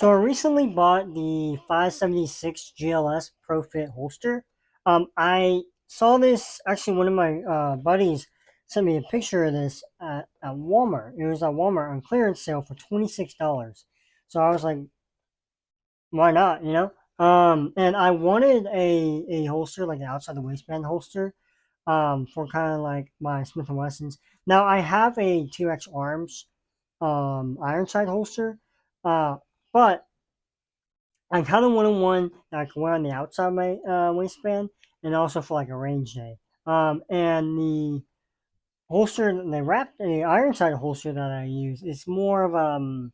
So I recently bought the 576 GLS Pro Fit holster. I saw this, actually one of my buddies sent me a picture of this at Walmart. It was at Walmart on clearance sale for $26. So I was like, why not, you know? And I wanted a holster, like an outside the waistband holster, for kind of like my Smith& and Wessons. Now I have a 2X Arms iron sight holster, uh, but I kind of wanted one that I could wear on the outside of my waistband, and also for like a range day. And the holster, the iron sight holster that I use is more of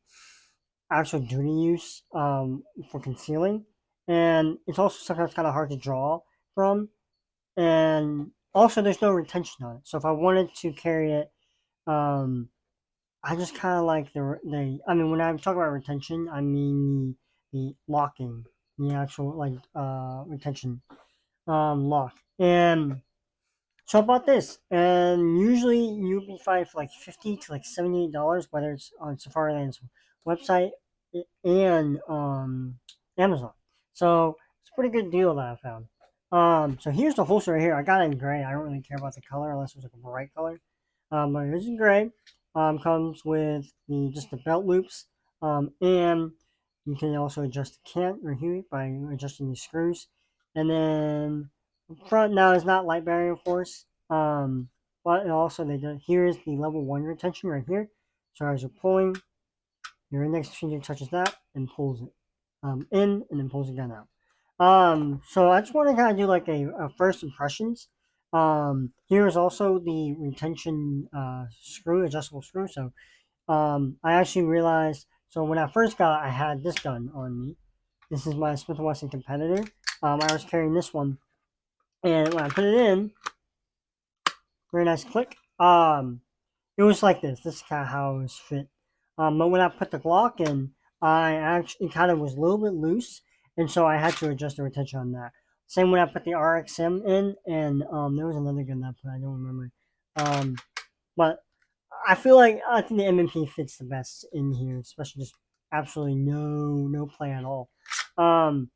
actual duty use for concealing, and it's also sometimes kind of hard to draw from, and also there's no retention on it. So if I wanted to carry it, um, I just kind of like the. I mean, when I talk about retention, I mean the locking, the actual like retention lock. And so I bought this, and usually you'd be fine for like $50 to like $78, whether it's on Safariland's website and Amazon. So it's a pretty good deal that I found. So here's the holster right here. I got it in gray. I don't really care about the color unless it was like a bright color. But it's in gray. Comes with the just the belt loops. And you can also adjust the cant right here by adjusting the screws. And then front now is not light bearing, of course. But also they do, here is the level 1 retention right here. So as you're pulling, your index finger touches that and pulls it in, and then pulls it again out. So I just want to kind of do like a first impressions. Here is also the retention screw, adjustable screw. So I actually realized, so when I first got it, I had this gun on me. This is my Smith& Wesson competitor. I was carrying this one, and when I put it in, very nice click. It was like this. This is kind of how it was fit. But when I put the Glock in, I actually kind of was a little bit loose, and so I had to adjust the retention on that. Same when I put the RXM in, and there was another gun that I put. I don't remember. Um, but I think the MMP fits the best in here, especially just absolutely no play at all. Um,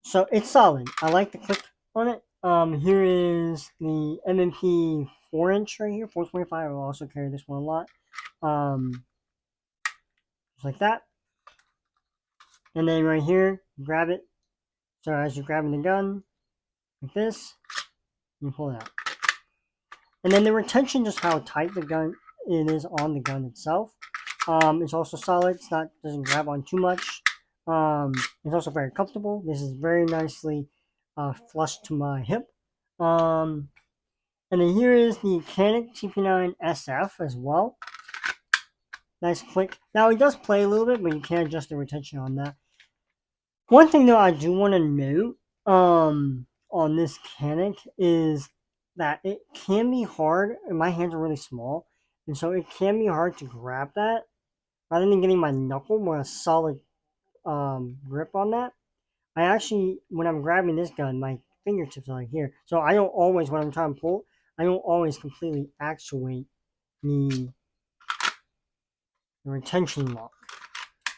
so it's solid. I like the click on it. Here is the MMP 4-inch right here, 425. I will also carry this one a lot. Just like that. And then right here, grab it. So as you're grabbing the gun, like this, you pull it out. And then the retention, just how tight the gun it is on the gun itself. It's also solid. It's not doesn't grab on too much. It's also very comfortable. This is very nicely flush to my hip. And then here is the Canik TP9 SF as well. Nice click. Now it does play a little bit, but you can't adjust the retention on that. One thing though I do want to note on this Canik is that it can be hard, and my hands are really small, and so it can be hard to grab that. Rather than getting my knuckle more a solid grip on that, I actually, when I'm grabbing this gun, my fingertips are like here. So I don't always, when I'm trying to pull, I don't always completely actuate the retention lock.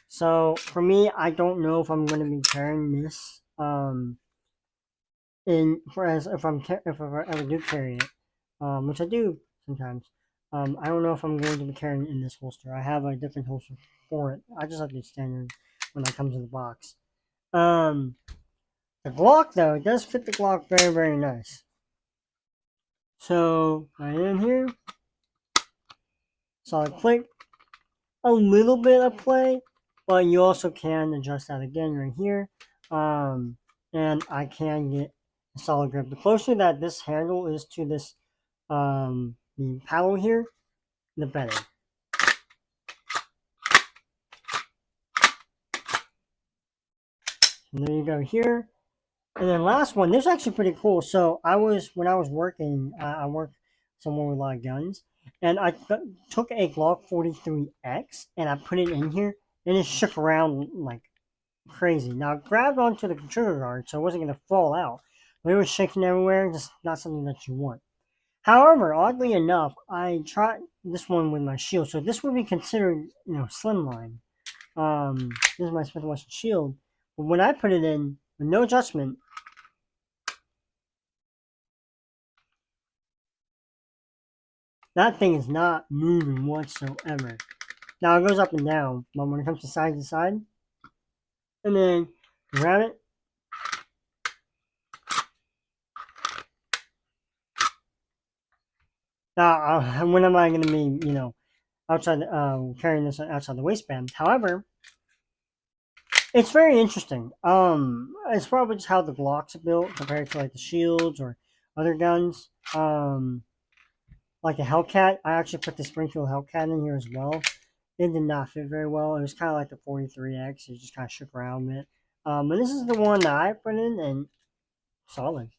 So for me, I don't know if I'm going to be carrying this if I ever do carry it, which I do sometimes. I don't know if I'm going to be carrying it in this holster. I have a different holster for it. I just have the standard when that comes in the box. The Glock though, it does fit the Glock very nice. So right in here, solid click, a little bit of play, but you also can adjust that again right here. And I can get a solid grip. The closer that this handle is to this the paddle here, the better. And there you go here. And then last one, this is actually pretty cool. So when I was working, I worked somewhere with a lot of guns, and I took a Glock 43X and I put it in here, and it shook around like crazy. Now it grabbed onto the trigger guard, so it wasn't gonna fall out, but it was shaking everywhere. Just not something that you want. However, oddly enough, I tried this one with my shield, so this would be considered, slimline. This is my Smith & Wesson Shield. But when I put it in with no adjustment, that thing is not moving whatsoever. Now it goes up and down, but when it comes to side to side, and then grab it. Now, when am I going to be, outside, carrying this outside the waistband? However, it's very interesting. It's probably just how the Glocks are built compared to like the Shields or other guns. Like the Hellcat, I actually put the Springfield Hellcat in here as well. It did not fit very well. It was kind of like the 43X. It just kind of shook around a bit. But this is the one that I put in, and solid.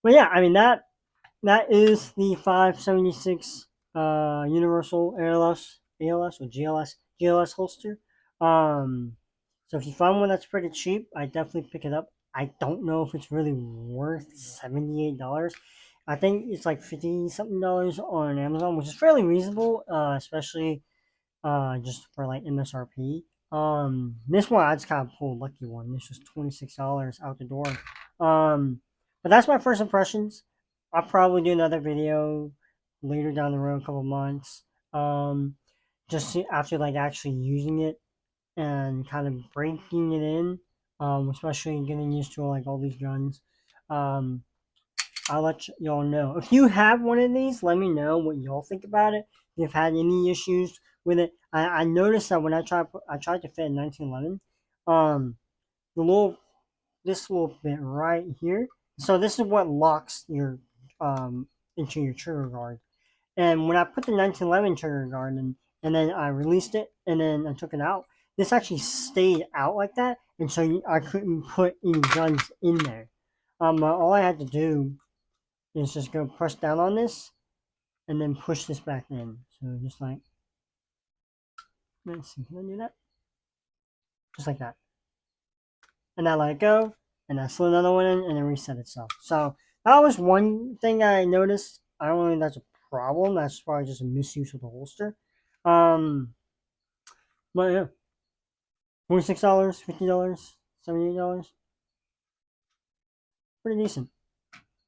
But yeah, I mean that is the 576 Universal ALS or GLS holster. Um, so if you find one that's pretty cheap, I definitely pick it up. I don't know if it's really worth $78. I think it's like 50 something dollars on Amazon, which is fairly reasonable, especially just for like MSRP. This one I just kind of pulled a lucky one. This was $26 out the door. But that's my first impressions. I'll probably do another video later down the road, a couple months. Um, just after like actually using it and kind of breaking it in. Especially getting used to like all these guns. Um, I'll let y'all know. If you have one of these, let me know what y'all think about it. If you've had any issues with it, I noticed that when I tried to fit in 1911, the little this little bit right here. So this is what locks your into your trigger guard. And when I put the 1911 trigger guard in, and then I released it, and then I took it out, this actually stayed out like that, and so I couldn't put any guns in there. All I had to do is just go press down on this and then push this back in. So just like, let's see, can I do that? Just like that. And I let it go, and I slid another one in, and it reset itself. So that was one thing I noticed. I don't think that's a problem. That's probably just a misuse of the holster. Um, but yeah, $46, $50, $78, pretty decent.